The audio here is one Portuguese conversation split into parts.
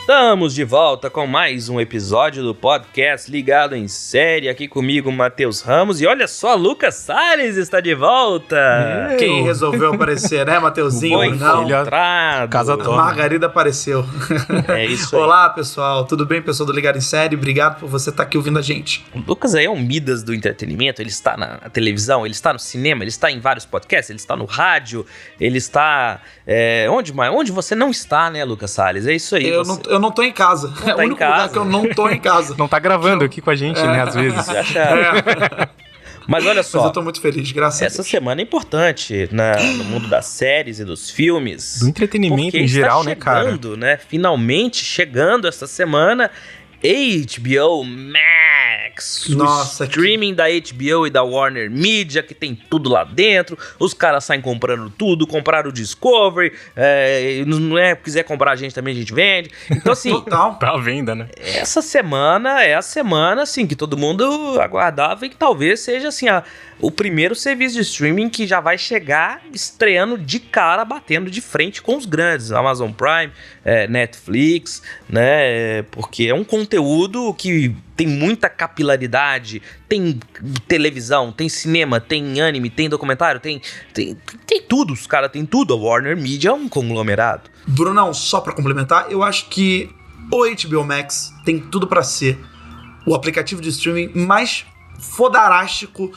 Estamos de volta com mais um episódio do podcast Ligado em Série. Aqui comigo, Matheus Ramos. E olha só, Lucas Salles está de volta. Quem resolveu aparecer, né, Matheuzinho? Foi encontrado. Casa toda. Margarida apareceu. É isso aí. Olá, pessoal. Tudo bem, pessoal do Ligado em Série? Obrigado por você estar aqui ouvindo a gente. O Lucas aí é um Midas do entretenimento. Ele está na televisão, ele está no cinema, ele está em vários podcasts, ele está no rádio, ele está... Onde você não está, né, Lucas Salles? É isso aí. Eu não tô em casa. Não tá o único lugar que eu não tô em casa. Não tá gravando aqui com a gente, né, às vezes. Mas olha só. Mas eu tô muito feliz, graças a Deus. Essa semana é importante no mundo das séries e dos filmes. Do entretenimento em geral, né, cara? Finalmente chegando essa semana, HBO Max. Nossa, o streaming da HBO e da Warner Media, que tem tudo lá dentro. Os caras saem comprando tudo, compraram o Discovery. Quiser comprar a gente também, a gente vende. Então, assim... Total. Tá à venda, né? Essa semana é a semana, assim, que todo mundo aguardava e que talvez seja, assim, o primeiro serviço de streaming que já vai chegar estreando de cara, batendo de frente com os grandes. Amazon Prime, Netflix, né? Porque é um conteúdo que tem muita capilaridade, tem televisão, tem cinema, tem anime, tem documentário, tem tudo, os caras têm tudo. A Warner Media é um conglomerado. Brunão, só pra complementar, eu acho que o HBO Max tem tudo pra ser o aplicativo de streaming mais fodarástico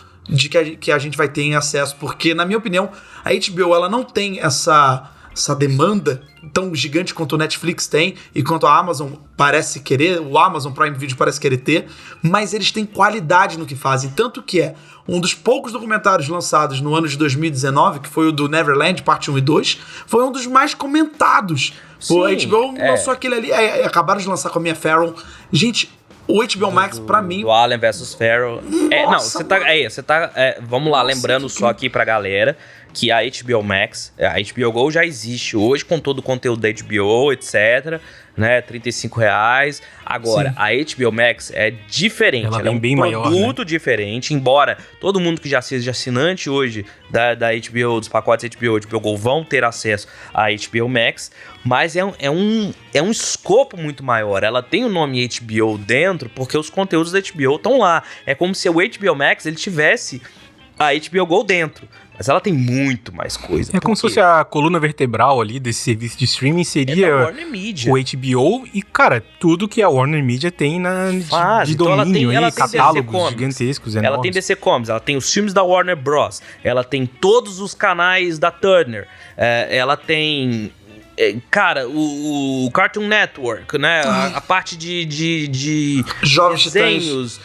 que a gente vai ter em acesso, porque, na minha opinião, a HBO ela não tem essa demanda tão gigante quanto o Netflix tem e quanto a Amazon parece querer, o Amazon Prime Video parece querer ter, mas eles têm qualidade no que fazem, tanto que é um dos poucos documentários lançados no ano de 2019, que foi o do Neverland, parte 1 e 2, foi um dos mais comentados. Sim, o HBO lançou aquele ali, acabaram de lançar com a Mia Farrow. Gente, o HBO Max, pra mim... Do Allen vs. Farrow. Nossa, você tá... vamos lá, lembrando só aqui pra galera que a HBO Max, a HBO Go já existe hoje com todo o conteúdo da HBO, etc, né, R$35. Agora, a HBO Max é diferente, ela é um bem produto maior, né? diferente, embora todo mundo que já seja assinante hoje da HBO, dos pacotes HBO Go vão ter acesso à HBO Max, mas é um escopo muito maior. Ela tem o nome HBO dentro porque os conteúdos da HBO estão lá. É como se o HBO Max ele tivesse a HBO Go dentro. Mas ela tem muito mais coisa. É como se fosse a coluna vertebral ali desse serviço de streaming seria da Warner Media. O HBO e, cara, tudo que a Warner Media tem de então domínio, ela tem catálogos gigantescos, enormes. Ela tem DC Comics, ela tem os filmes da Warner Bros. Ela tem todos os canais da Turner. Ela tem... Cara, o Cartoon Network, né? A parte de Jovens desenhos,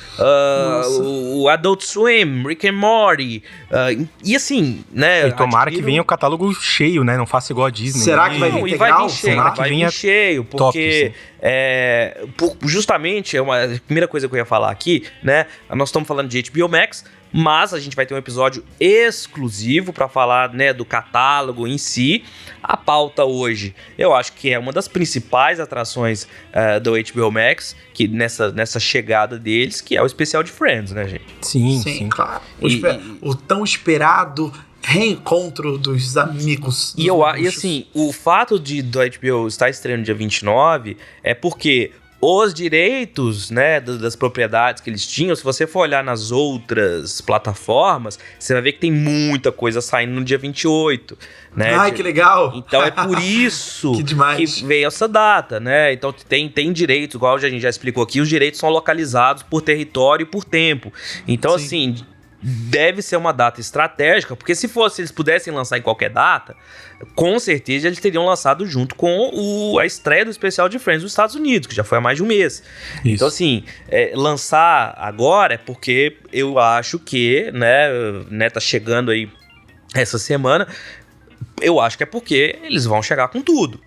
o Adult Swim, Rick and Morty, e assim, né? E tomara que venha o catálogo cheio, né? Não faça igual a Disney. Será que vai vir integral? Vai vir cheio, porque justamente, a primeira coisa que eu ia falar aqui, né? Nós estamos falando de HBO Max, mas a gente vai ter um episódio exclusivo para falar, né, do catálogo em si. A pauta hoje, eu acho que é uma das principais atrações do HBO Max, que nessa chegada deles, que é o especial de Friends, né, gente? Sim, claro. O tão esperado reencontro dos amigos. E assim, o fato do HBO estar estreando dia 29 é porque os direitos, né, das propriedades que eles tinham, se você for olhar nas outras plataformas, você vai ver que tem muita coisa saindo no dia 28, né? Ai, que legal! Então é por isso que veio essa data, né? Então tem direitos, igual a gente já explicou aqui, os direitos são localizados por território e por tempo. Então, assim, deve ser uma data estratégica, porque se eles pudessem lançar em qualquer data, com certeza eles teriam lançado junto com a estreia do especial de Friends nos Estados Unidos, que já foi há mais de um mês. Isso. Então, assim, lançar agora é porque eu acho que, né, tá chegando aí essa semana, eu acho que é porque eles vão chegar com tudo.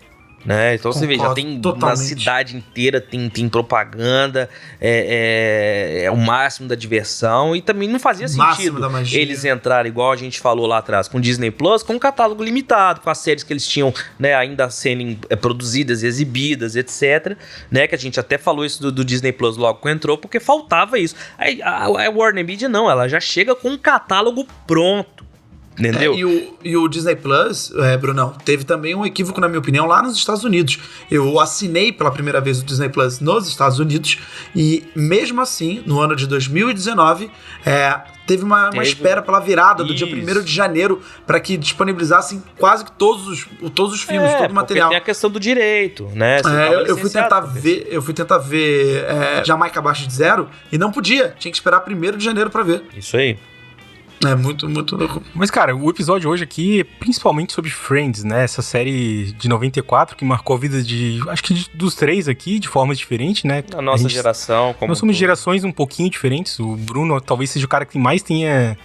Né? Então você vê, já tem totalmente. Na cidade inteira tem propaganda, é o máximo da diversão, e também não fazia sentido eles entrarem, igual a gente falou lá atrás, com Disney Plus, com um catálogo limitado, com as séries que eles tinham, né, ainda sendo produzidas, exibidas, etc, né, que a gente até falou isso do Disney Plus logo que entrou, porque faltava isso. A Warner Media não, ela já chega com um catálogo pronto. Entendeu? E o Disney Plus, Brunão, teve também um equívoco, na minha opinião, lá nos Estados Unidos. Eu assinei pela primeira vez o Disney Plus nos Estados Unidos e, mesmo assim, no ano de 2019, teve uma espera pela virada do dia 1º de janeiro para que disponibilizassem quase que todos os filmes, todo o material. Tem a questão do direito, né? Eu fui tentar ver Jamaica Abaixo de Zero e não podia. Tinha que esperar 1º de janeiro para ver. Isso aí. É muito, muito louco. Mas, cara, o episódio hoje aqui é principalmente sobre Friends, né? Essa série de 94 que marcou a vida dos três aqui de formas diferentes, né? A nossa geração. Nós somos gerações um pouquinho diferentes. O Bruno talvez seja o cara que mais tenha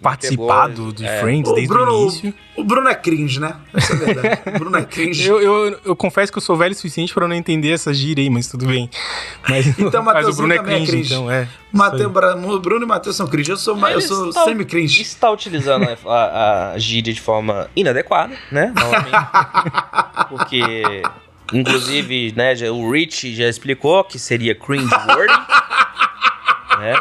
participado de Friends desde o início. O Bruno é cringe, né? Essa é a verdade. O Bruno é cringe. eu confesso que eu sou velho o suficiente pra não entender essa gíria aí, mas tudo bem. Mas, então, mas o Bruno é cringe, então o Bruno e o Matheus são cringe. Eu sou semi-cringe. Está utilizando a gíria de forma inadequada, né? Novamente. Porque, inclusive, né, o Rich já explicou que seria cringe-worthy, né?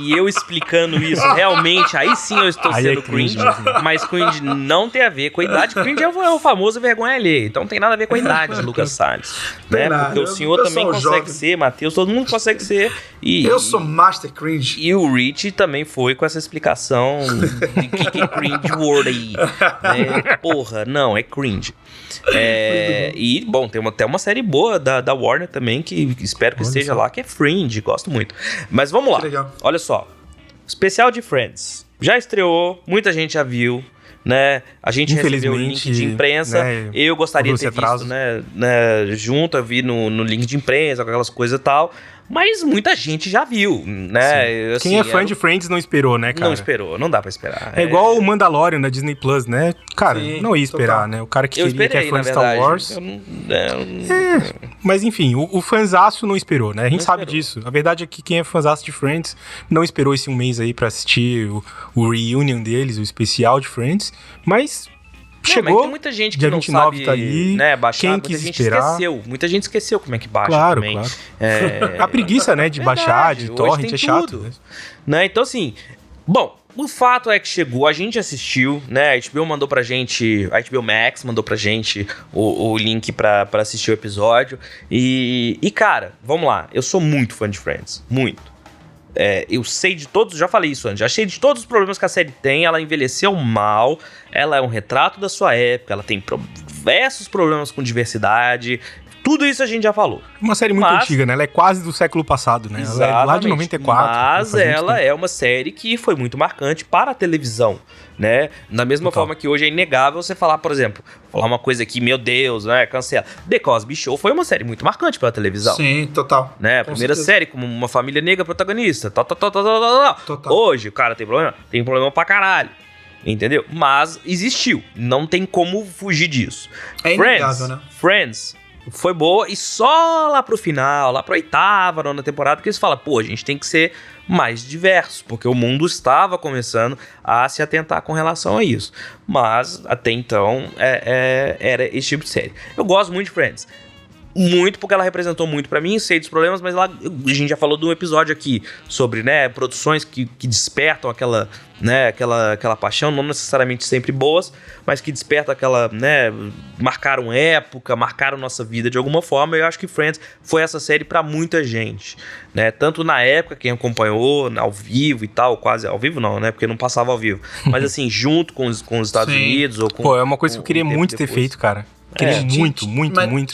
E eu explicando isso, realmente, aí sim eu estou sendo cringe, mas cringe não tem a ver com a idade. Cringe é o famoso vergonha alheia, então não tem nada a ver com a idade, Lucas Salles. Né? Porque o senhor também consegue ser, Matheus, todo mundo consegue ser. Eu sou master cringe. E o Rich também foi com essa explicação de que é cringe word aí. Né? Porra, não, é cringe. E, bom, tem até uma série boa da Warner também, que espero que esteja lá, que é Fringe, gosto muito. Mas vamos lá, olha só. Especial de Friends. Já estreou, muita gente já viu, né? A gente recebeu o link de imprensa. Né, eu gostaria de ter visto, né, junto, eu vi no link de imprensa, com aquelas coisas e tal. Mas muita gente já viu, né? Assim, quem é fã de Friends não esperou, né, cara? Não esperou, não dá pra esperar. É igual o Mandalorian da Disney Plus, né? Cara, não ia esperar, né? O cara que é fã de Star Wars. Mas enfim, o fanzaço não esperou, né? A gente sabe disso. A verdade é que quem é fanzaço de Friends não esperou esse um mês aí pra assistir o reunion deles, o especial de Friends, mas... Chegou, mas tem muita gente que não sabe, tá aí, né, baixar, quem quis esperar. Muita gente esqueceu como é que baixa também. Claro. A preguiça, né, de baixar, de torrent, é chato. Né? Então, assim, bom, o fato é que chegou, a gente assistiu, né, a HBO mandou pra gente, a HBO Max mandou pra gente o link pra assistir o episódio, e cara, vamos lá, eu sou muito fã de Friends, muito. Eu sei de todos, já falei isso antes, já sei de todos os problemas que a série tem, ela envelheceu mal, ela é um retrato da sua época, ela tem diversos problemas com diversidade, tudo isso a gente já falou. Uma série muito antiga, né? Ela é quase do século passado, né? Exatamente, ela é lá de 94. Mas ela é uma série que foi muito marcante para a televisão, né? Da mesma forma que hoje é inegável você falar, por exemplo, falar uma coisa aqui, meu Deus, né? Cancela. The Cosby Show foi uma série muito marcante para a televisão. Sim, total. Né? A primeira série com uma família negra protagonista. Total. Hoje o cara tem problema pra caralho. Entendeu? Mas existiu. Não tem como fugir disso. É inegável, né? Friends foi boa e só lá pro final, lá pra 8ª, 9ª temporada, que eles falam, pô, a gente tem que ser mais diverso, porque o mundo estava começando a se atentar com relação a isso. Mas, até então, era esse tipo de série. Eu gosto muito de Friends. Muito, porque ela representou muito pra mim, sei dos problemas, mas a gente já falou de um episódio aqui sobre, né, produções que despertam aquela, né, aquela paixão, não necessariamente sempre boas, mas que despertam aquela, né, marcaram época, marcaram nossa vida de alguma forma. Eu acho que Friends foi essa série pra muita gente, né, tanto na época, quem acompanhou ao vivo e tal, quase ao vivo não, né, porque não passava ao vivo, mas assim, junto com os Estados Unidos ou com... Pô, é uma coisa que eu queria muito ter feito, cara. Queria muito.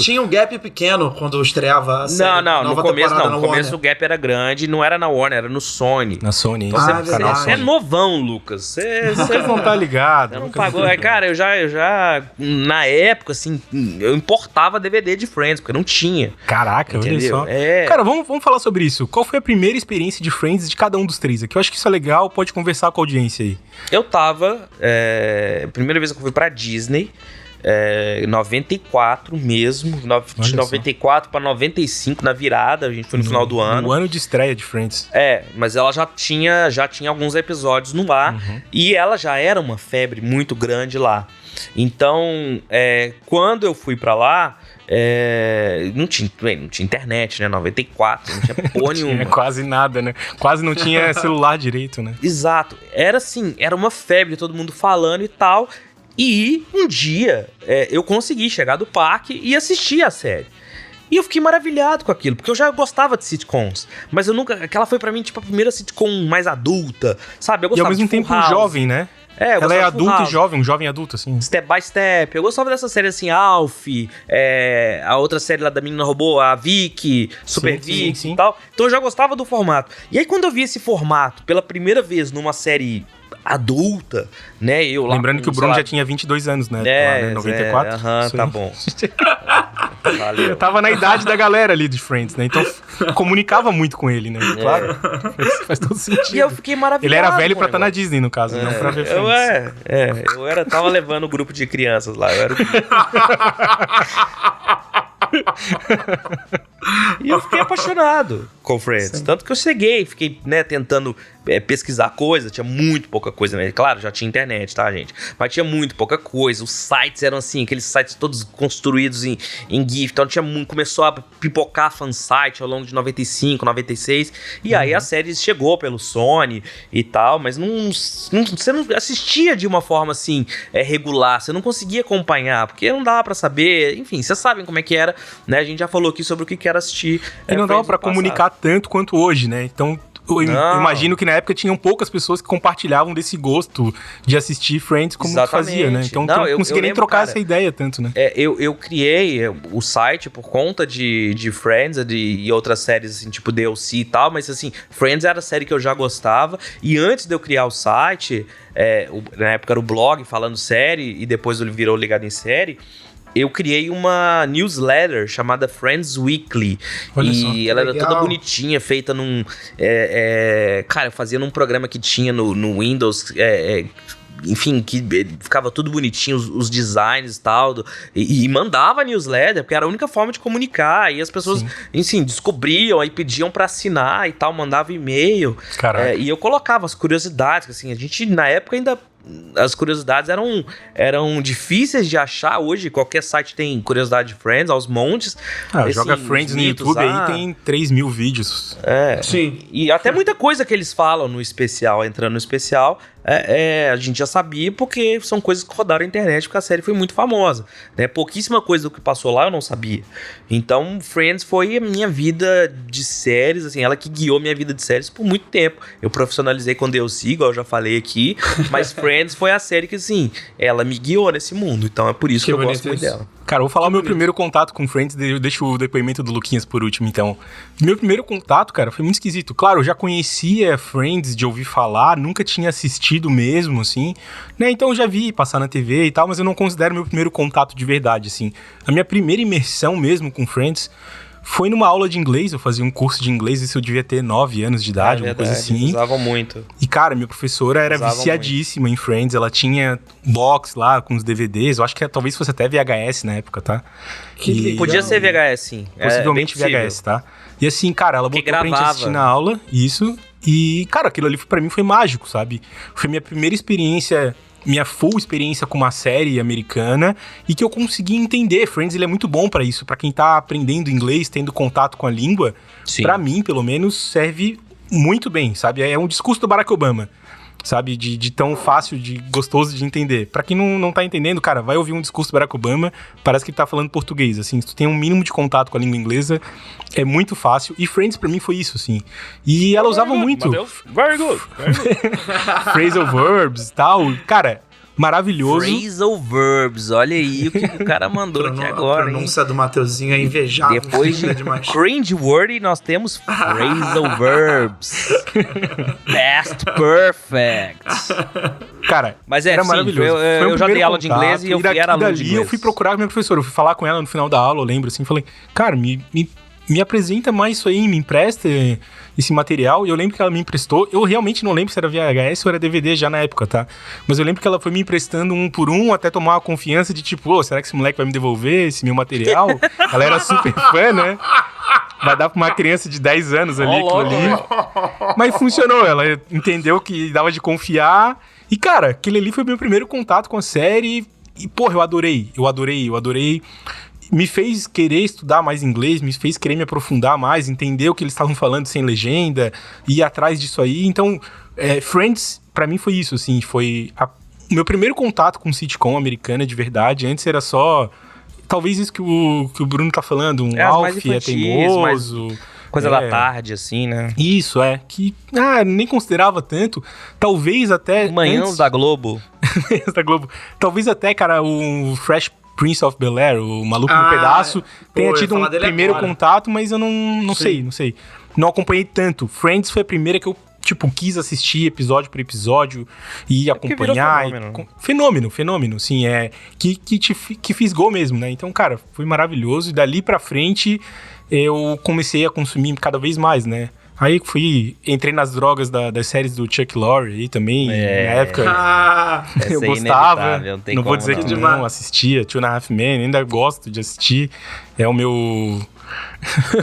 Tinha um gap pequeno quando estreava a série. No começo o gap era grande, não era na Warner, era no Sony. Na Sony, então você é novão, Lucas. Você não tá ligado. Não pagou. Cara, eu já na época, assim, eu importava DVD de Friends, porque não tinha. Caraca, entendeu? Olha só. Cara, vamos falar sobre isso. Qual foi a primeira experiência de Friends de cada um dos três aqui? Eu acho que isso é legal, pode conversar com a audiência aí. Eu tava, primeira vez que eu fui pra Disney, 94 mesmo, de 94 pra 95 na virada, a gente foi no final do ano. No ano de estreia de Friends. Mas ela já tinha alguns episódios no ar, e ela já era uma febre muito grande lá. Então, quando eu fui pra lá, não tinha internet, né? 94, não tinha porra nenhuma. Tinha quase nada, né? Quase não tinha celular direito, né? Exato. Era assim, era uma febre, todo mundo falando e tal. E um dia eu consegui chegar do parque e assistir a série. E eu fiquei maravilhado com aquilo, porque eu já gostava de sitcoms. Mas eu nunca... Aquela foi pra mim, tipo, a primeira sitcom mais adulta, sabe? Eu gostava e ao mesmo tempo House. Jovem, né? Ela é adulta e jovem, um jovem adulto, assim. Step by Step. Eu gostava dessa série, assim, Alf, a outra série lá da menina robô, a Vicky, Super Vicky e tal. Então eu já gostava do formato. E aí quando eu vi esse formato pela primeira vez numa série adulta, né? Eu lá lembrando que o Bruno já tinha 22 anos, né? Lá, né? 94. Tá bom. Valeu. Eu tava na idade da galera ali de Friends, né? Então comunicava muito com ele, né? Claro. Faz todo sentido. E eu fiquei maravilhado. Ele era velho pra estar na Disney, no caso, não pra ver Friends. Eu tava levando o grupo de crianças lá. Eu era E eu fiquei apaixonado com Friends. Sim. Tanto que eu fiquei, né, tentando pesquisar coisa. Tinha muito pouca coisa, né? Claro, já tinha internet, tá, gente? Mas tinha muito pouca coisa. Os sites eram assim, aqueles sites todos construídos em GIF. Então começou a pipocar fansite ao longo de 95, 96. E aí a série chegou pelo Sony e tal, mas você não assistia de uma forma assim, regular. Você não conseguia acompanhar, porque não dava pra saber. Enfim, vocês sabem como é que era, né? A gente já falou aqui sobre o que era assistir. E não dava pra comunicar tanto quanto hoje, né? Então, eu imagino que na época tinham poucas pessoas que compartilhavam desse gosto de assistir Friends como tu fazia, né? Então, não conseguia nem trocar essa ideia tanto, né? Eu criei o site por conta de Friends e outras séries, assim, tipo DLC e tal, mas, assim, Friends era a série que eu já gostava, e antes de eu criar o site, na época era o blog falando série, e depois ele virou Ligado em Série, eu criei uma newsletter chamada Friends Weekly. Olha e só, ela era toda bonitinha, feita num... cara, eu fazia num programa que tinha no Windows... enfim, que ficava tudo bonitinho, os designs e tal, e mandava a newsletter, porque era a única forma de comunicar, e as pessoas, assim, descobriam, aí pediam pra assinar e tal, mandava e-mail, e eu colocava as curiosidades, assim, a gente, na época, ainda... As curiosidades eram difíceis de achar. Hoje qualquer site tem curiosidade de Friends aos montes. Joga Friends no YouTube aí, tem 3 mil vídeos. Sim. E até muita coisa que eles falam no especial, entrando no especial, a gente já sabia, porque são coisas que rodaram na internet, porque a série foi muito famosa, né? Pouquíssima coisa do que passou lá eu não sabia. Então Friends foi a minha vida de séries, assim, ela que guiou minha vida de séries por muito tempo. Eu profissionalizei com DLC, igual eu já falei aqui, mas Friends foi a série que, assim, ela me guiou nesse mundo, então é por isso que eu gosto muito dela. Cara, eu vou falar o meu primeiro contato com Friends, eu deixo o depoimento do Luquinhas por último, então. Meu primeiro contato, cara, foi muito esquisito. Claro, eu já conhecia Friends de ouvir falar, nunca tinha assistido mesmo, assim, né? Então eu já vi passar na TV e tal, mas eu não considero meu primeiro contato de verdade, assim. A minha primeira imersão mesmo com Friends foi numa aula de inglês, eu fazia um curso de inglês, isso eu devia ter 9 anos de idade, uma coisa assim. Usavam muito. E, cara, minha professora era viciadíssima em Friends, ela tinha box lá com os DVDs, eu acho que talvez fosse até VHS na época, tá? Podia ser VHS, sim. Possivelmente VHS, tá? E assim, cara, ela botou pra gente assistir na aula, isso, e, cara, aquilo ali pra mim foi mágico, sabe? Foi minha primeira experiência... minha full experiência com uma série americana e que eu consegui entender. Friends, ele é muito bom pra isso, pra quem tá aprendendo inglês, tendo contato com a língua. Sim. Pra mim, pelo menos, serve muito bem, sabe? É um discurso do Barack Obama, sabe? De tão fácil, de gostoso de entender. Pra quem não tá entendendo, cara, vai ouvir um discurso do Barack Obama, parece que ele tá falando português, assim. Se tu tem um mínimo de contato com a língua inglesa, é muito fácil. E Friends, pra mim, foi isso, assim. E ela usava muito... Very good. Phrasal verbs e tal. Cara... maravilhoso. Phrasal verbs, olha aí o que o cara mandou aqui agora. A pronúncia do Mateuzinho é invejável. Depois de cringe-worthy, nós temos phrasal verbs. Past perfect. Cara, mas era maravilhoso. Eu já dei aula de inglês e eu era aluno de inglês. Eu fui procurar com a minha professora, eu fui falar com ela no final da aula, eu lembro assim, falei, cara, me me apresenta mais isso aí, me empresta esse material. E eu lembro que ela me emprestou. Eu realmente não lembro se era VHS ou era DVD já na época, tá? Mas eu lembro que ela foi me emprestando um por um até tomar a confiança de tipo, será que esse moleque vai me devolver esse meu material? Ela era super fã, né? Vai dar pra uma criança de 10 anos ali, aquilo ali. Mas funcionou, ela entendeu que dava de confiar. E, cara, aquele ali foi meu primeiro contato com a série. E, porra, eu adorei. Me fez querer estudar mais inglês, me fez querer me aprofundar mais, entender o que eles estavam falando sem legenda, ir atrás disso aí. Então, Friends, pra mim foi isso, assim, foi o meu primeiro contato com sitcom americana de verdade. Antes era só, talvez isso que o Bruno tá falando, Alf é teimoso... Coisa da tarde, assim, né? Isso, que nem considerava tanto. Talvez até... Manhãs da Globo. da Globo. Talvez até, cara, o Fresh Prince of Bel-Air, o Maluco no Pedaço, tenha tido um primeiro contato, mas eu não sei. Não acompanhei tanto. Friends foi a primeira que eu, quis assistir episódio por episódio e acompanhar. Fenômeno, sim, que fisgou mesmo, né? Então, cara, foi maravilhoso. E dali pra frente, eu comecei a consumir cada vez mais, né? Aí entrei nas drogas das séries do Chuck Lorre aí também, na época eu gostava, não vou dizer que não assistia, 2.5 Men, ainda gosto de assistir, é o meu...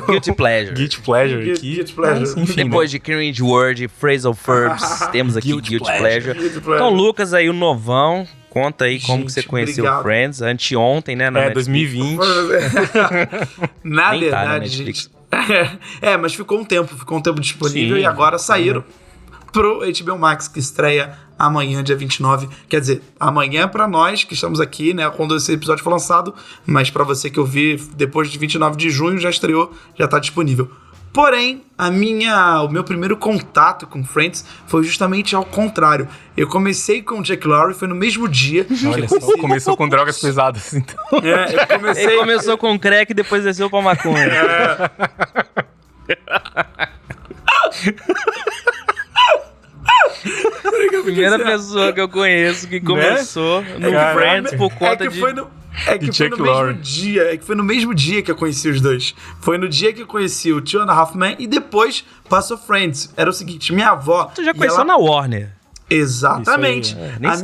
Guilty Pleasure. Guilty Pleasure aqui. Guilty Pleasure. Enfim, depois de Cringe Word, Phrasal Verbs, temos aqui Guilty Pleasure. Então, Lucas aí, o novão, conta aí como que você conheceu o Friends, anteontem, né? 2020. Na verdade, gente... mas ficou um tempo disponível. Sim, e agora saíram pro HBO Max, que estreia amanhã, dia 29. Quer dizer, amanhã pra nós que estamos aqui, né, quando esse episódio for lançado, mas pra você que ouvir depois de 29 de junho, já estreou, já tá disponível. Porém, o meu primeiro contato com Friends foi justamente ao contrário. Eu comecei com o Chuck Lorre, foi no mesmo dia. Olha só, começou com drogas pesadas, então. Ele começou com crack e depois desceu pra maconha. Primeira pessoa que eu conheço que começou no Friends por conta de... Foi no mesmo dia que eu conheci os dois. Foi no dia que eu conheci o 2.5 Men e depois passou Friends. Era o seguinte, minha avó... Tu já conheceu na Warner. Exatamente. A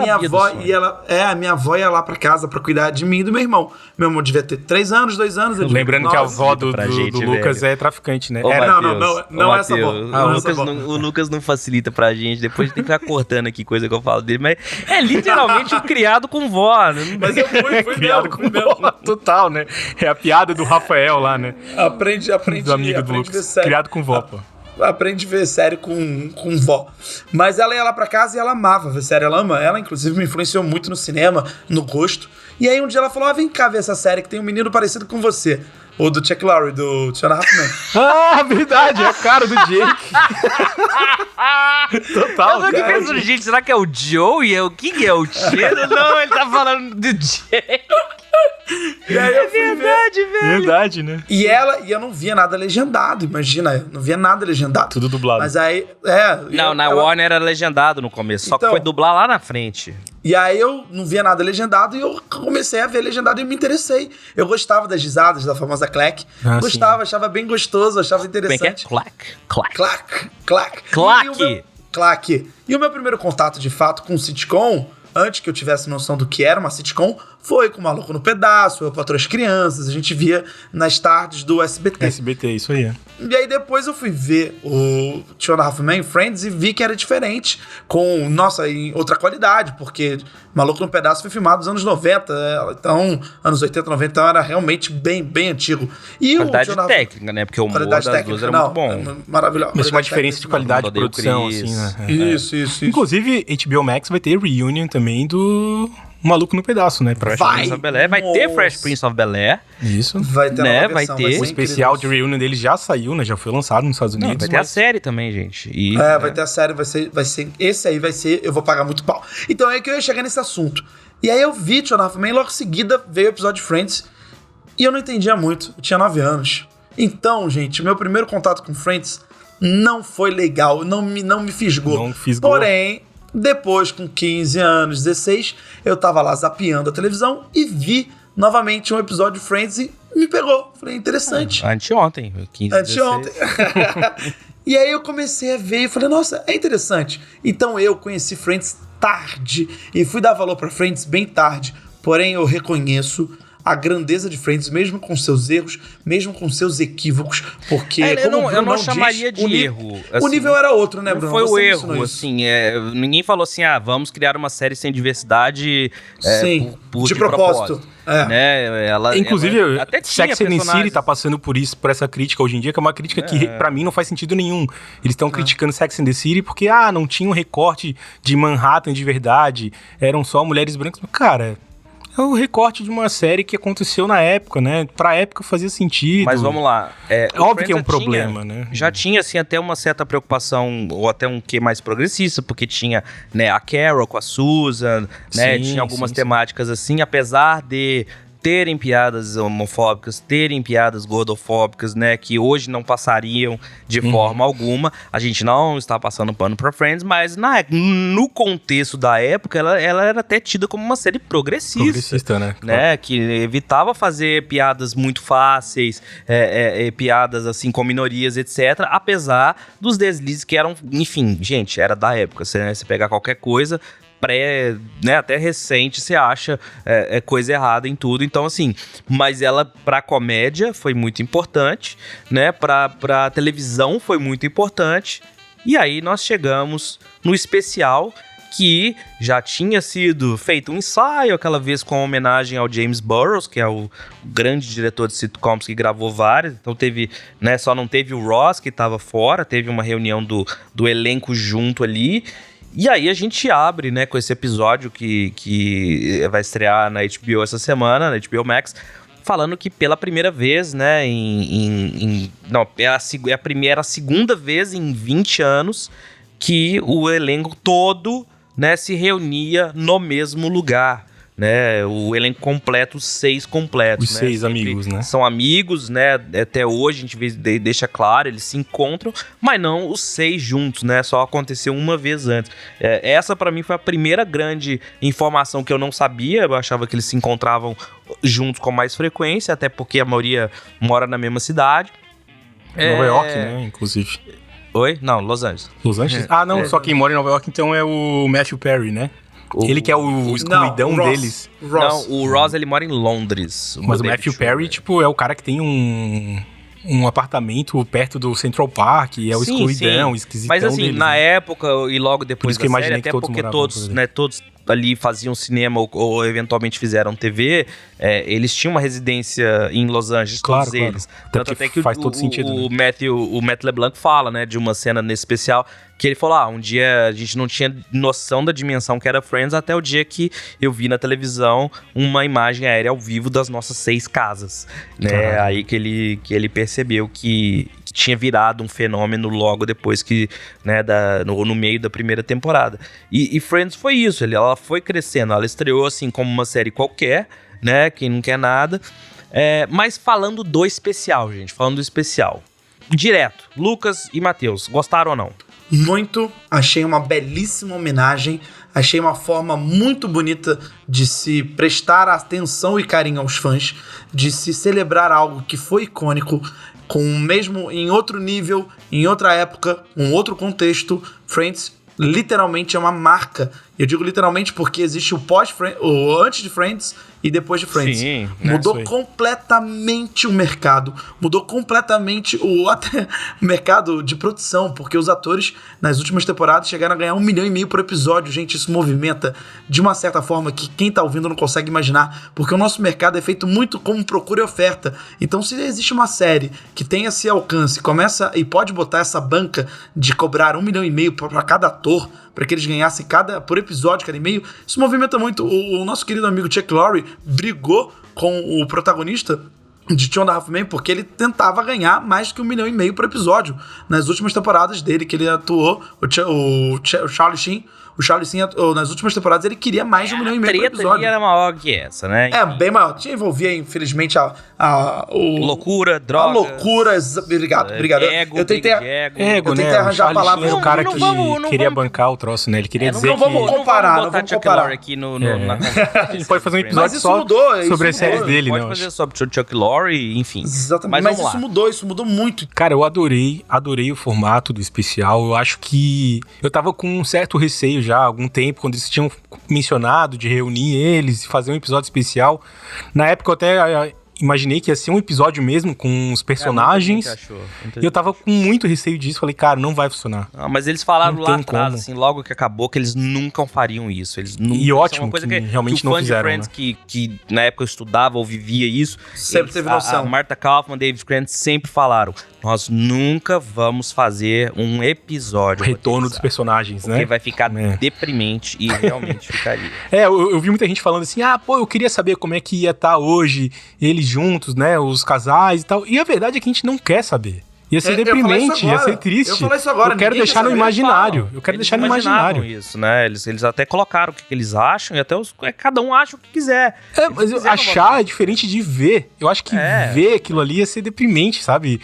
minha avó ia lá pra casa pra cuidar de mim e do meu irmão. Meu irmão devia ter 3 anos, 2 anos. Lembrando que a avó do Lucas é traficante, né? Não é essa avó. O Lucas não facilita pra gente. Depois a gente tem que ficar cortando aqui coisa que eu falo dele. Mas é literalmente um criado com vó. Né? Mas eu fui criado com vó. Total, né? É a piada do Rafael lá, né? Aprende do amigo do Lucas. Criado com vó, pô. Aprende a ver série com vó. Mas ela ia lá pra casa e ela amava ver série. Ela ama. Ela, inclusive, me influenciou muito no cinema, no gosto. E aí, um dia ela falou, vem cá ver essa série que tem um menino parecido com você. O do Chuck Lorre, do 2.5 Men. Verdade, é a cara do Jake. Total, eu cara. Pensando, gente, será que é o Joey? Quem é o Cheiro? Não, ele tá falando do Jake. E aí eu fui velho. Verdade, né? E eu não via nada legendado, imagina, eu não via nada legendado. Tudo dublado. Mas aí, na Warner era legendado no começo, só que foi dublar lá na frente. E aí eu não via nada legendado e eu comecei a ver legendado e me interessei. Eu gostava das risadas, da famosa clack. Gostava, achava bem gostoso, achava interessante. Como é que é? Clack. Clack. E o meu primeiro contato, de fato, com sitcom, antes que eu tivesse noção do que era uma sitcom, foi com o Maluco no Pedaço, Eu Patroa as Crianças, a gente via nas tardes do SBT. SBT, isso aí. E aí depois eu fui ver o 2.5 Men, Friends, e vi que era diferente, em outra qualidade, porque Maluco no Pedaço foi filmado nos anos 90, então, anos 80, 90, então era realmente bem, bem antigo. E qualidade técnica, né? Porque o humor das duas era muito bom. Maravilhoso. Mas uma diferença de qualidade de produção, assim, né? Isso. Inclusive, HBO Max vai ter reunion também do Maluco no Pedaço, né? Vai ter Fresh Prince of Bel-Air. Isso. Vai ter né? Vai ter. O especial de reunion dele já saiu, né? Já foi lançado nos Estados Unidos. Vai ter a série também, gente. Vai ter a série, vai ser. Esse aí vai ser. Eu vou pagar muito pau. Então é que eu ia chegar nesse assunto. E aí eu vi 2.5 Men, logo em seguida veio o episódio de Friends. E eu não entendia muito. Eu tinha 9 anos. Então, gente, meu primeiro contato com Friends não foi legal. Não me fisgou. Não fisgou. Porém, depois, com 15 anos, 16, eu tava lá zapeando a televisão e vi novamente um episódio de Friends e me pegou. Falei, interessante. Anteontem, 15, Anteontem. E aí eu comecei a ver e falei, nossa, é interessante. Então eu conheci Friends tarde e fui dar valor pra Friends bem tarde. Porém, eu reconheço a grandeza de Friends, mesmo com seus erros, mesmo com seus equívocos, porque eu não chamaria de erro. Assim, o nível era outro, né, Bruno? Não foi o erro, assim, ninguém falou assim, vamos criar uma série sem diversidade de propósito. Né? Inclusive, ela até Sex and the City tá passando por essa crítica hoje em dia, que é uma crítica que pra mim não faz sentido nenhum. Eles estão criticando Sex and the City porque, não tinha um recorte de Manhattan de verdade, eram só mulheres brancas. Cara, é o recorte de uma série que aconteceu na época, né? Pra época fazia sentido. Mas vamos lá. Óbvio que é um problema, né? Já tinha, assim, até uma certa preocupação, ou até um quê mais progressista, porque tinha, né, a Carol com a Susan, né? Tinha algumas temáticas assim, apesar de terem piadas homofóbicas, terem piadas gordofóbicas, né, que hoje não passariam de forma alguma. A gente não está passando pano pra Friends, mas no contexto da época, ela era até tida como uma série progressista. Progressista, né? Claro. Que evitava fazer piadas muito fáceis, piadas assim com minorias, etc. Apesar dos deslizes que eram, enfim, gente, era da época. Você pegar qualquer coisa até recente, você acha coisa errada em tudo. Então, assim, mas ela pra comédia foi muito importante, né? Pra televisão foi muito importante. E aí nós chegamos no especial, que já tinha sido feito um ensaio aquela vez com homenagem ao James Burrows, que é o grande diretor de sitcoms que gravou várias. Então teve, né, só não teve o Ross, que estava fora, teve uma reunião do elenco junto ali. E aí a gente abre, né, com esse episódio que vai estrear na HBO essa semana, na HBO Max, falando que pela primeira vez, né, a segunda vez em 20 anos que o elenco todo, né, se reunia no mesmo lugar. Né, o elenco completo, os 6 completos. Os 6 amigos, né? São amigos, né? Até hoje a gente deixa claro, eles se encontram, mas não os 6 juntos, né? Só aconteceu uma vez antes. Essa pra mim foi a primeira grande informação que eu não sabia. Eu achava que eles se encontravam juntos com mais frequência, até porque a maioria mora na mesma cidade. Nova York, né? Inclusive. Oi? Não, Los Angeles. Los Angeles? Só quem mora em Nova York então é o Matthew Perry, né? Ele que é o excluidão deles. O Ross, ele mora em Londres. Mas o Matthew Perry, tipo, é o cara que tem um apartamento perto do Central Park, e é o excluidão, o esquisitão deles. Mas assim, na época e logo depois da série, até porque todos ali faziam cinema ou eventualmente fizeram TV, eles tinham uma residência em Los Angeles, todos eles. Tanto até que faz todo sentido, o Matt LeBlanc fala, né, de uma cena nesse especial, que ele falou, um dia a gente não tinha noção da dimensão que era Friends, até o dia que eu vi na televisão uma imagem aérea ao vivo das nossas 6 casas, né, aí que ele percebeu que tinha virado um fenômeno logo depois que, né, no meio da primeira temporada. E Friends foi isso, ela foi crescendo, ela estreou assim como uma série qualquer, né, quem não quer nada, mas falando do especial, gente, direto, Lucas e Matheus, gostaram ou não? Muito, achei uma belíssima homenagem, achei uma forma muito bonita de se prestar atenção e carinho aos fãs, de se celebrar algo que foi icônico, com mesmo em outro nível, em outra época, um outro contexto. Friends literalmente é uma marca. Eu digo literalmente porque existe o antes de Friends e depois de Friends. Sim, mudou completamente o mercado. Mudou completamente até o mercado de produção, porque os atores nas últimas temporadas chegaram a ganhar 1,5 milhão por episódio. Gente, isso movimenta de uma certa forma que quem tá ouvindo não consegue imaginar, porque o nosso mercado é feito muito como procura e oferta. Então, se existe uma série que tem esse alcance, começa e pode botar essa banca de cobrar 1,5 milhão para cada ator, para que eles ganhassem por episódio, cada e-mail, isso movimenta muito. O nosso querido amigo Chuck Lorre brigou com o protagonista de Two and a Half Men porque ele tentava ganhar mais do que 1,5 milhão por episódio nas últimas temporadas dele, que ele atuou, o Charlie Sheen. O Charlie Sheen, nas últimas temporadas, ele queria mais de 1,5 milhão por episódio. A treta era maior que essa, né? Bem maior. Envolvia, infelizmente, loucura, drogas. A loucura, obrigado. Eu tentei arranjar a palavra. O cara que queria bancar o troço, né? Ele queria dizer que... Não vamos comparar. Aqui no a gente pode fazer um episódio só sobre as séries dele, né? Pode fazer sobre o Chuck Lorre. story, enfim. Exatamente. Mas isso mudou muito. Cara, eu adorei o formato do especial. Eu acho que eu tava com um certo receio já há algum tempo, quando eles tinham mencionado de reunir eles e fazer um episódio especial. Na época eu até imaginei que ia ser um episódio mesmo com os personagens. E eu tava com muito receio disso. Falei, cara, não vai funcionar. Mas eles falaram lá atrás, assim, logo que acabou, que eles nunca fariam isso. E ótimo, uma coisa que realmente não fizeram. Friends, que na época eu estudava ou vivia isso, sempre teve noção. A Martha Kaufman, David Grant sempre falaram: nós nunca vamos fazer um episódio. Retorno dos personagens, porque vai ficar deprimente e realmente ficaria. Eu vi muita gente falando assim, eu queria saber como é que ia estar hoje eles juntos, né, os casais e tal. E a verdade é que a gente não quer saber. Ia ser deprimente, ia ser triste. Eu falei isso agora. Eu quero deixar no imaginário. Eu quero deixar no imaginário. Isso, né? Eles até colocaram o que eles acham e até cada um acha o que quiser. Mas achar é diferente de ver. Eu acho que ver aquilo ali ia ser deprimente, sabe?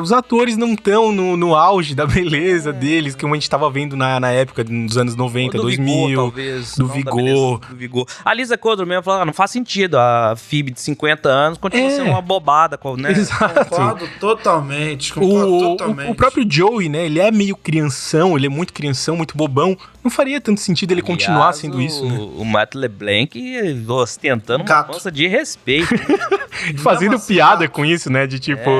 Os atores não estão no auge da beleza deles, que a gente tava vendo na época dos anos 90, 2000. Vigor, talvez. Do Vigor. Do Vigor. A Lisa Kudrow mesmo falou, não faz sentido. A Phoebe de 50 anos continua sendo uma bobada, né? Exato. Concordo totalmente. O próprio Joey, né? Ele é meio crianção, ele é muito crianção, muito bobão. Não faria tanto sentido ele continuar sendo isso, né? O Matt LeBlanc ostentando uma força de respeito. Fazendo piada com isso, né? De tipo...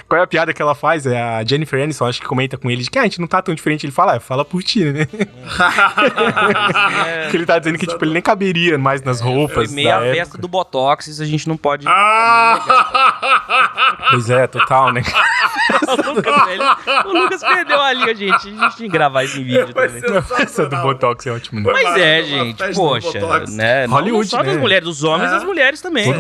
Qual é a piada que ela faz? É a Jennifer Aniston, acho que comenta com ele de que a gente não tá tão diferente. Ele fala, fala por ti, né? Que ele tá dizendo que tipo, ele nem caberia mais nas roupas. Foi meio a festa do Botox, isso a gente não pode... Pois é, total, né? O Lucas perdeu a linha, gente. A gente tem que gravar esse vídeo também. Essa do Botox é ótimo, né? Mas gente, poxa, né? Hollywood, não só das mulheres, dos homens e das mulheres também.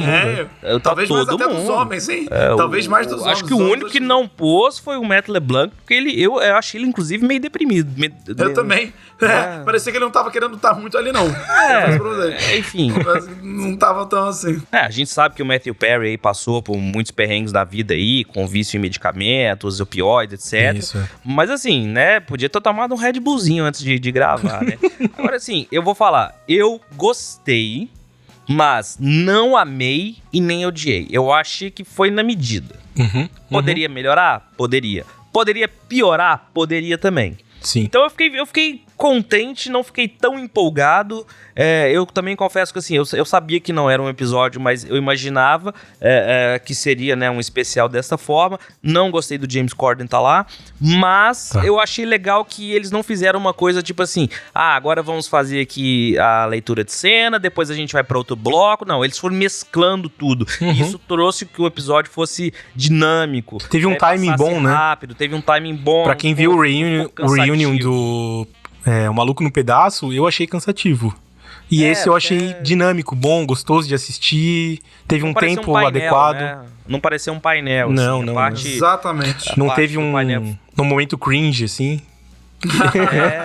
Talvez mais até dos homens, hein? Talvez mais dos homens. Acho que o único que não pôs foi o Matt LeBlanc, porque eu achei ele, inclusive, meio deprimido. Eu também. Parecia que ele não tava querendo estar muito ali, não. Enfim. Não tava tão assim. A gente sabe que o Matthew Perry aí passou por muitos perrengues da vida aí, com vício em medicamentos, opioides, etc. Isso. Mas assim, né, podia ter tomado um Red Bullzinho antes de gravar, né? Agora assim, eu vou falar, eu gostei, mas não amei e nem odiei. Eu achei que foi na medida. Poderia melhorar? Poderia. Poderia piorar? Poderia também. Sim. Então eu fiquei contente, não fiquei tão empolgado. Eu também confesso que assim, eu sabia que não era um episódio, mas eu imaginava que seria, né, um especial dessa forma. Não gostei do James Corden tá lá, mas eu achei legal que eles não fizeram uma coisa tipo assim, agora vamos fazer aqui a leitura de cena, depois a gente vai para outro bloco. Não, eles foram mesclando tudo. Isso trouxe que o episódio fosse dinâmico. Teve um timing bom, né? Rápido, teve um timing bom. Pra quem viu o reunion do O Maluco no Pedaço, eu achei cansativo. E esse eu achei dinâmico, bom, gostoso de assistir. Teve um tempo adequado. Né? Não pareceu um painel. Não, assim, não. Exatamente. Não teve um momento cringe, assim.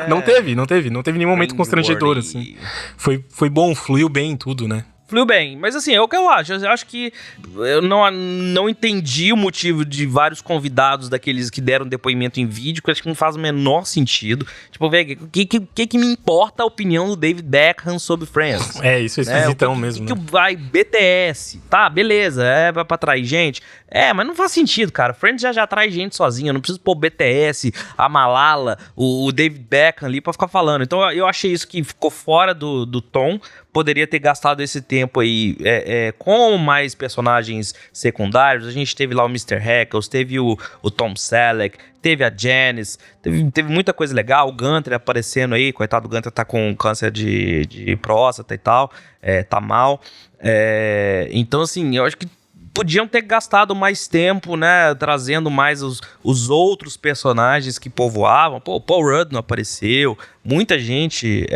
Não teve nenhum momento constrangedor, assim. Foi bom, fluiu bem tudo, né? Fluiu bem, mas assim, é o que eu acho. Eu acho que eu não entendi o motivo de vários convidados daqueles que deram depoimento em vídeo, que eu acho que não faz o menor sentido. Tipo, velho, o que me importa a opinião do David Beckham sobre Friends? Isso é esquisitão mesmo. Que vai BTS, tá, beleza, pra atrair gente. Mas não faz sentido, cara. Friends já atrai gente sozinha, eu não preciso pôr o BTS, a Malala, o David Beckham ali pra ficar falando. Então eu achei isso que ficou fora do tom. Poderia ter gastado esse tempo aí com mais personagens secundários. A gente teve lá o Mr. Heckles, teve o Tom Selleck, teve a Janice, teve muita coisa legal. O Gunter aparecendo aí, coitado, o Gunter tá com câncer de próstata e tal, tá mal. Então assim, eu acho que podiam ter gastado mais tempo, né, trazendo mais os outros personagens que povoavam. Pô, o Paul Rudd não apareceu, muita gente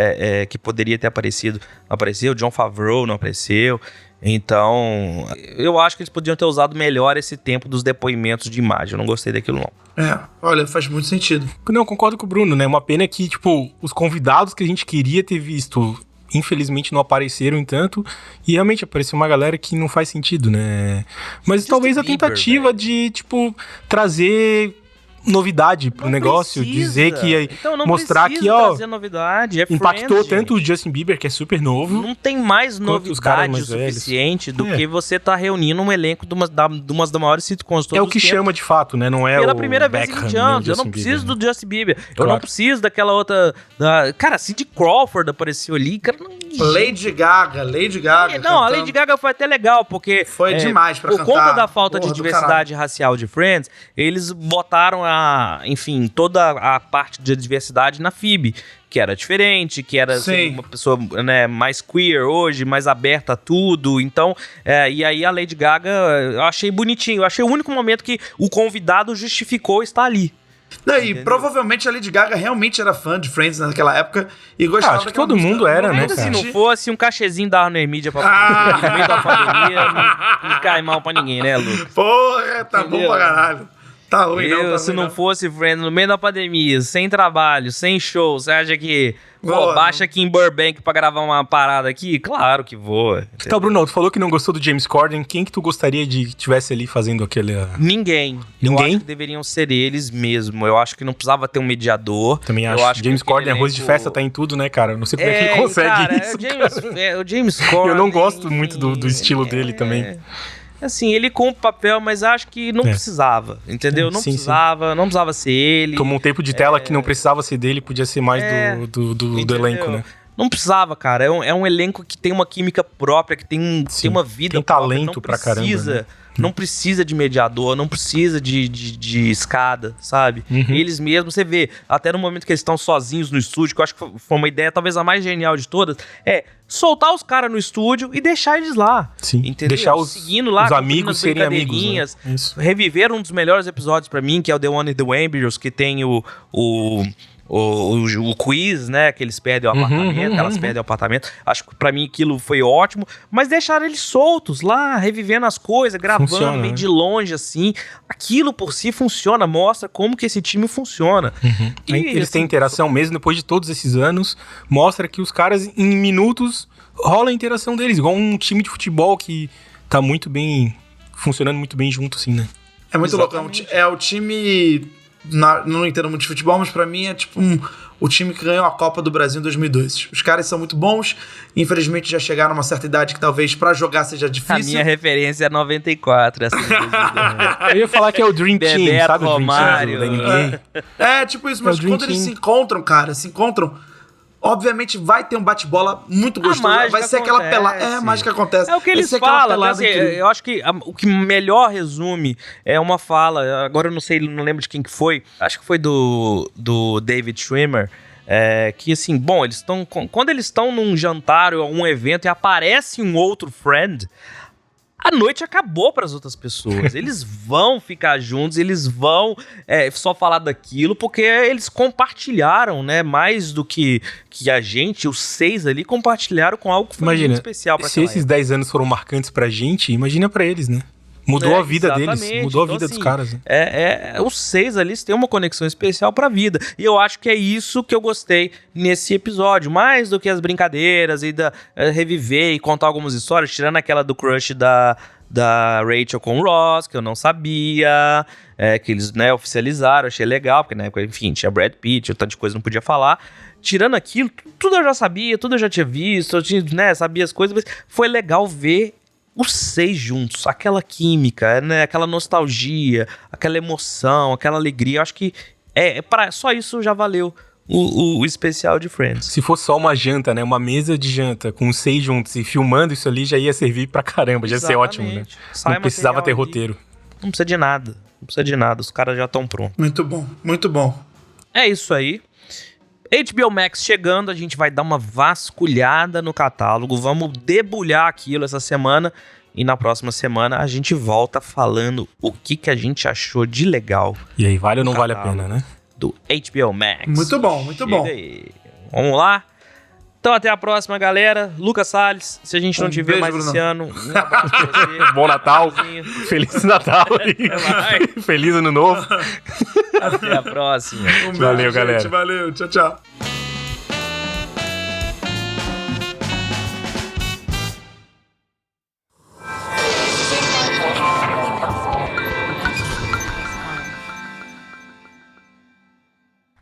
que poderia ter aparecido não apareceu, Jon Favreau não apareceu. Então, eu acho que eles podiam ter usado melhor esse tempo dos depoimentos de imagem. Eu não gostei daquilo, não. Olha, faz muito sentido. Não, concordo com o Bruno, né? Uma pena que, tipo, os convidados que a gente queria ter visto, infelizmente não apareceram em tanto, e realmente apareceu uma galera que não faz sentido, né? Mas talvez a tentativa de, tipo, trazer novidade pro negócio, dizer que ia mostrar que, ó, novidade, impactou Friends, tanto o Justin Bieber, que é super novo. Não tem mais novidade o suficiente do que você tá reunindo um elenco de umas das maiores sitcoms todos É o que chama de fato, né? Não é pela o primeira vez em 20 anos. Eu não preciso do Justin Bieber. Eu não preciso daquela outra... Cara, Cindy Crawford apareceu ali. Cara, Lady Gaga. Não, a Lady Gaga foi até legal, porque... Foi demais pra cantar. Por conta da falta de diversidade racial de Friends, eles botaram enfim, toda a parte de diversidade na Phoebe, que era diferente, que era uma pessoa, né, mais queer hoje, mais aberta a tudo. Então, e aí a Lady Gaga, eu achei bonitinho. Eu achei o único momento que o convidado justificou estar ali. Não, e provavelmente a Lady Gaga realmente era fã de Friends naquela época e gostava. Acho que todo mundo era, né, cara? Se não fosse um cachezinho da Warner Media pra no meio da pandemia, não cai mal pra ninguém, né, Lucas? Porra, tá bom pra caralho. Tá ruim, não. Se não fosse Friends no meio da pandemia, sem trabalho, sem show, você acha que... baixa aqui em Burbank pra gravar uma parada aqui? Claro que vou. Então, Bruno, tu falou que não gostou do James Corden. Quem que tu gostaria de que tivesse ali fazendo aquele... Ninguém? Eu acho que deveriam ser eles mesmo. Eu acho que não precisava ter um mediador. Também acho. James Corden, arroz de festa, tá em tudo, né, cara? Não sei como é que ele consegue isso, o James Corden... Eu não gosto muito do estilo dele também. Assim, ele cumpre o papel, mas acho que não precisava, entendeu? Não precisava ser ele. Tomou um tempo de tela que não precisava ser dele, podia ser mais do elenco, né? Não precisava, cara. É um elenco que tem uma química própria, que tem uma vida tem própria. Talento pra caramba, né? Não precisa de mediador, não precisa de escada, sabe? Eles mesmos, você vê, até no momento que eles estão sozinhos no estúdio, que eu acho que foi uma ideia talvez a mais genial de todas, soltar os caras no estúdio e deixar eles lá. Sim, entendeu? deixar os amigos serem amigos, né? Reviver um dos melhores episódios pra mim, que é o The One in the Wambers, que tem o quiz, né, que eles perdem o apartamento, elas perdem o apartamento. Acho que pra mim aquilo foi ótimo, mas deixaram eles soltos lá, revivendo as coisas, gravando meio de longe, assim. Aquilo por si funciona, mostra como que esse time funciona. E, eles têm interação mesmo depois de todos esses anos, mostra que os caras em minutos rola a interação deles, igual um time de futebol que tá muito bem, funcionando muito bem junto, assim, né? É muito louco, é o time... não entendo muito de futebol, mas pra mim é tipo o time que ganhou a Copa do Brasil em 2002. Os caras são muito bons, infelizmente já chegaram a uma certa idade que talvez pra jogar seja difícil. A minha referência é 94, essa Eu ia falar que é o Dream Team, Bebeto, sabe? Romário, o Dream Team da NBA. Tipo isso, mas quando eles se encontram, obviamente vai ter um bate-bola muito gostoso. Vai ser aquela pelada. A mágica acontece. É o que eles falam. Assim, eu acho que o que melhor resume é uma fala. Agora eu não lembro de quem que foi. Acho que foi do David Schwimmer. Que assim, bom, quando eles estão num jantar ou um evento e aparece um outro friend, a noite acabou para as outras pessoas. Eles vão ficar juntos, eles vão só falar daquilo, porque eles compartilharam, né? Mais do que a gente, os 6 ali, compartilharam com algo que foi muito especial para se esses 10 anos foram marcantes pra gente, imagina pra eles, né? Mudou a vida deles, mudou a vida dos caras. Né? Os 6 ali têm uma conexão especial pra vida. E eu acho que é isso que eu gostei nesse episódio. Mais do que as brincadeiras e reviver e contar algumas histórias, tirando aquela do crush da Rachel com o Ross, que eu não sabia, que eles, né, oficializaram, achei legal, porque na época, enfim, tinha Brad Pitt, tanto de coisa não podia falar. Tirando aquilo, tudo eu já sabia, tudo eu já tinha visto, eu tinha, né, sabia as coisas, mas foi legal ver os 6 juntos, aquela química, né, aquela nostalgia, aquela emoção, aquela alegria. Eu acho que só isso já valeu o especial de Friends. Se fosse só uma janta, né, uma mesa de janta com os 6 juntos e filmando isso ali, já ia servir pra caramba, já ia ser ótimo, né? Não precisava ter roteiro. Não precisa de nada, os caras já estão prontos. Muito bom, muito bom. É isso aí. HBO Max chegando, a gente vai dar uma vasculhada no catálogo, vamos debulhar aquilo essa semana e na próxima semana a gente volta falando o que a gente achou de legal. E aí, vale ou não vale a pena, né? Do HBO Max. Muito bom, muito bom. Aí. Vamos lá? Então até a próxima, galera. Lucas Salles, se a gente não te ver mais esse ano, um abraço pra você. Bom Natal. Feliz Natal. Feliz Ano Novo. Até a próxima. Valeu, galera. Valeu, tchau, tchau.